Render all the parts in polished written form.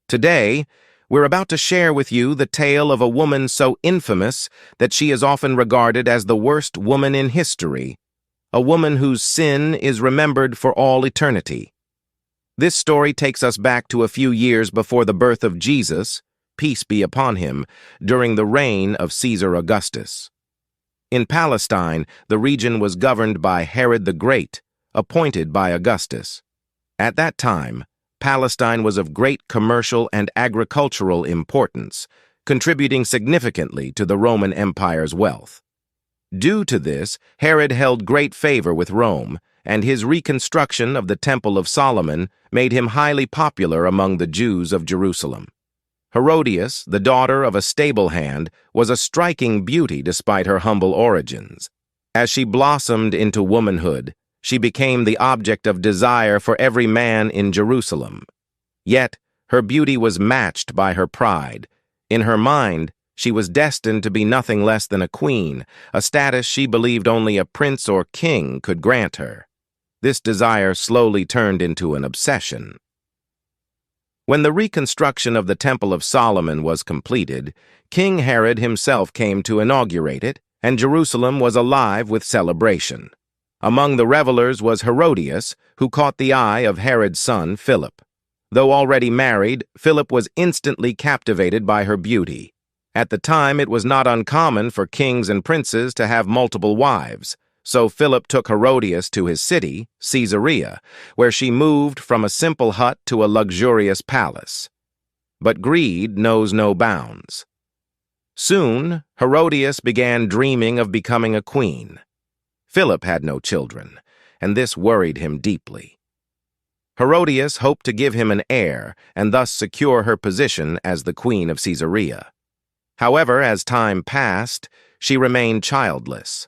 Today, we're about to share with you the tale of a woman so infamous that she is often regarded as the worst woman in history, a woman whose sin is remembered for all eternity. This story takes us back to a few years before the birth of Jesus, peace be upon him, during the reign of Caesar Augustus. In Palestine, the region was governed by Herod the Great, appointed by Augustus. At that time, Palestine was of great commercial and agricultural importance, contributing significantly to the Roman Empire's wealth. Due to this, Herod held great favor with Rome, and his reconstruction of the Temple of Solomon made him highly popular among the Jews of Jerusalem. Herodias, the daughter of a stable hand, was a striking beauty despite her humble origins. As she blossomed into womanhood, she became the object of desire for every man in Jerusalem. Yet, her beauty was matched by her pride. In her mind, she was destined to be nothing less than a queen, a status she believed only a prince or king could grant her. This desire slowly turned into an obsession. When the reconstruction of the Temple of Solomon was completed, King Herod himself came to inaugurate it, and Jerusalem was alive with celebration. Among the revelers was Herodias, who caught the eye of Herod's son, Philip. Though already married, Philip was instantly captivated by her beauty. At the time, it was not uncommon for kings and princes to have multiple wives, so Philip took Herodias to his city, Caesarea, where she moved from a simple hut to a luxurious palace. But greed knows no bounds. Soon, Herodias began dreaming of becoming a queen. Philip had no children, and this worried him deeply. Herodias hoped to give him an heir and thus secure her position as the queen of Caesarea. However, as time passed, she remained childless.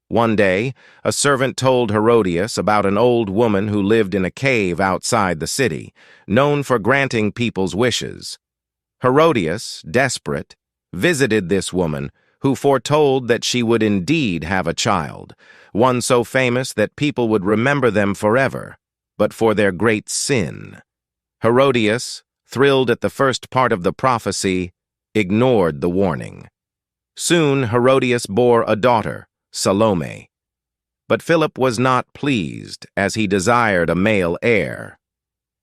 One day, a servant told Herodias about an old woman who lived in a cave outside the city, known for granting people's wishes. Herodias, desperate, visited this woman, who foretold that she would indeed have a child, one so famous that people would remember them forever, but for their great sin. Herodias, thrilled at the first part of the prophecy, ignored the warning. Soon Herodias bore a daughter, Salome. But Philip was not pleased, as he desired a male heir.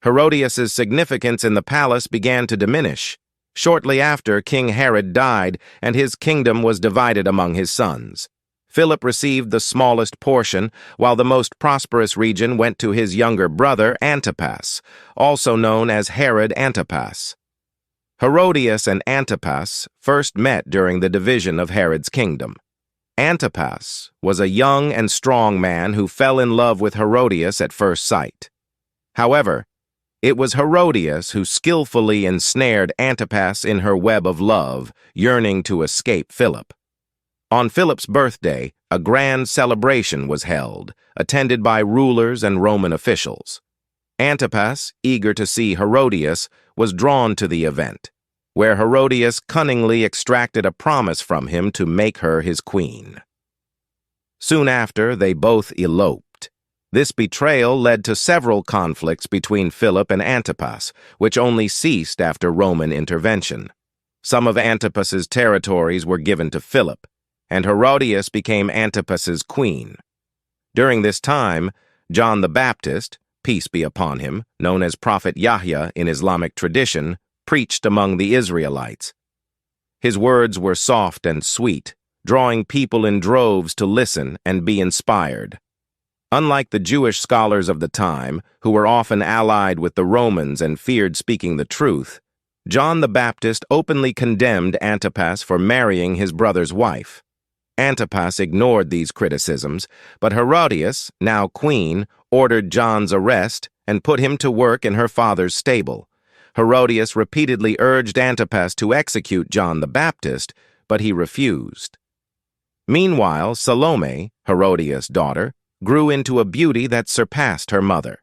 Herodias's significance in the palace began to diminish. Shortly after, King Herod died, and his kingdom was divided among his sons. Philip received the smallest portion, while the most prosperous region went to his younger brother, Antipas, also known as Herod Antipas. Herodias and Antipas first met during the division of Herod's kingdom. Antipas was a young and strong man who fell in love with Herodias at first sight. However, it was Herodias who skillfully ensnared Antipas in her web of love, yearning to escape Philip. On Philip's birthday, a grand celebration was held, attended by rulers and Roman officials. Antipas, eager to see Herodias, was drawn to the event, where Herodias cunningly extracted a promise from him to make her his queen. Soon after, they both eloped. This betrayal led to several conflicts between Philip and Antipas, which only ceased after Roman intervention. Some of Antipas's territories were given to Philip, and Herodias became Antipas's queen. During this time, John the Baptist, peace be upon him, known as Prophet Yahya in Islamic tradition, preached among the Israelites. His words were soft and sweet, drawing people in droves to listen and be inspired. Unlike the Jewish scholars of the time, who were often allied with the Romans and feared speaking the truth, John the Baptist openly condemned Antipas for marrying his brother's wife. Antipas ignored these criticisms, but Herodias, now queen, ordered John's arrest and put him to work in her father's stable. Herodias repeatedly urged Antipas to execute John the Baptist, but he refused. Meanwhile, Salome, Herodias' daughter, grew into a beauty that surpassed her mother.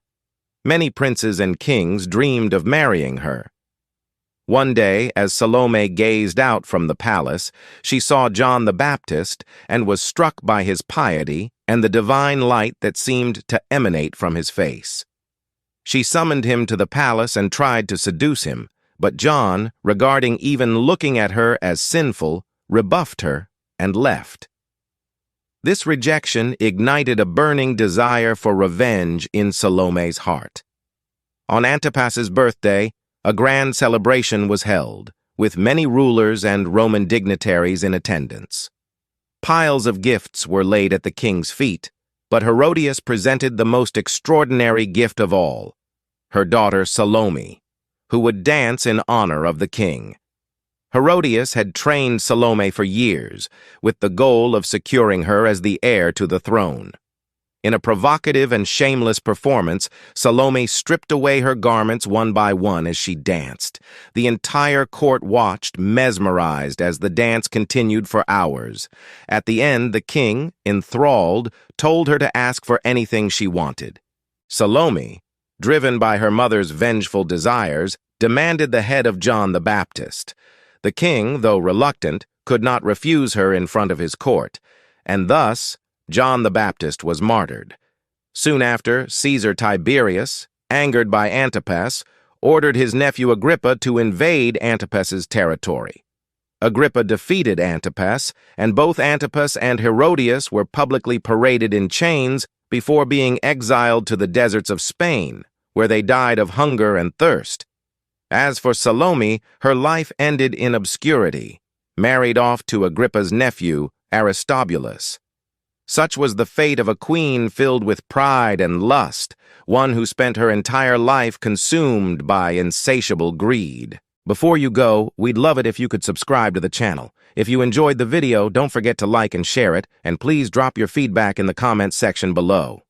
Many princes and kings dreamed of marrying her. One day, as Salome gazed out from the palace, she saw John the Baptist and was struck by his piety and the divine light that seemed to emanate from his face. She summoned him to the palace and tried to seduce him, but John, regarding even looking at her as sinful, rebuffed her and left. This rejection ignited a burning desire for revenge in Salome's heart. On Antipas's birthday, a grand celebration was held, with many rulers and Roman dignitaries in attendance. Piles of gifts were laid at the king's feet, but Herodias presented the most extraordinary gift of all, her daughter Salome, who would dance in honor of the king. Herodias had trained Salome for years, with the goal of securing her as the heir to the throne. In a provocative and shameless performance, Salome stripped away her garments one by one as she danced. The entire court watched, mesmerized, as the dance continued for hours. At the end, the king, enthralled, told her to ask for anything she wanted. Salome, driven by her mother's vengeful desires, demanded the head of John the Baptist. The king, though reluctant, could not refuse her in front of his court, and thus John the Baptist was martyred. Soon after, Caesar Tiberius, angered by Antipas, ordered his nephew Agrippa to invade Antipas's territory. Agrippa defeated Antipas, and both Antipas and Herodias were publicly paraded in chains before being exiled to the deserts of Spain, where they died of hunger and thirst. As for Salome, her life ended in obscurity, married off to Agrippa's nephew, Aristobulus. Such was the fate of a queen filled with pride and lust, one who spent her entire life consumed by insatiable greed. Before you go, we'd love it if you could subscribe to the channel. If you enjoyed the video, don't forget to like and share it, and please drop your feedback in the comments section below.